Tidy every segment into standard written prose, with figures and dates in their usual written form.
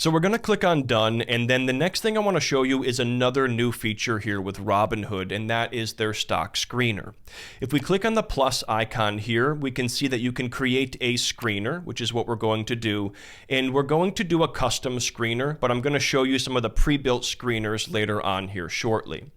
So we're going to click on done, and then the next thing I want to show you is another new feature here with Robinhood, and that is their stock screener. If we click on the plus icon here, we can see that you can create a screener, which is what we're going to do, and we're going to do a custom screener, but I'm going to show you some of the pre-built screeners later on here shortly.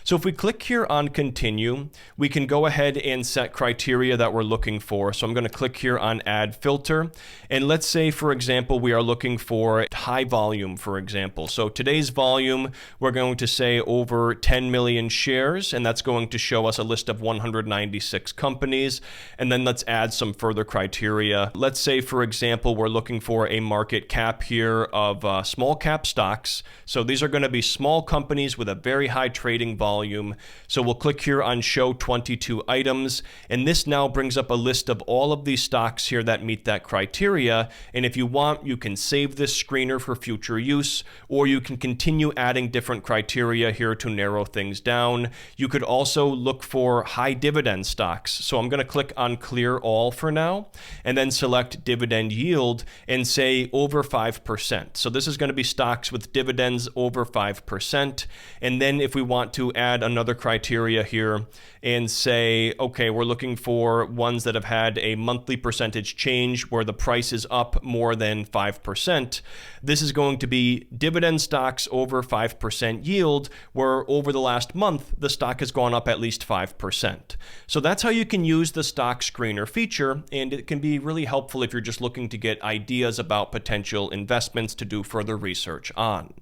So if we click here on continue, we can go ahead and set criteria that we're looking for. So I'm going to click here on add filter, and let's say, for example, we are looking for high volume, for example. So today's volume, we're going to say over 10 million shares, and that's going to show us a list of 196 companies. And then let's add some further criteria. Let's say, for example, we're looking for a market cap here of small cap stocks. So these are going to be small companies with a very high trading volume. So we'll click here on show 22 items, and this now brings up a list of all of these stocks here that meet that criteria. And if you want, you can save this screener for future use, or you can continue adding different criteria here to narrow things down. You could also look for high dividend stocks. So I'm going to click on clear all for now, and then select dividend yield and say over 5%. So this is going to be stocks with dividends over 5%. And then if we want to add another criteria here and say, okay, we're looking for ones that have had a monthly percentage change where the price is up more than 5%. This is going to be dividend stocks over 5% yield, where over the last month, the stock has gone up at least 5%. So that's how you can use the stock screener feature, and it can be really helpful if you're just looking to get ideas about potential investments to do further research on.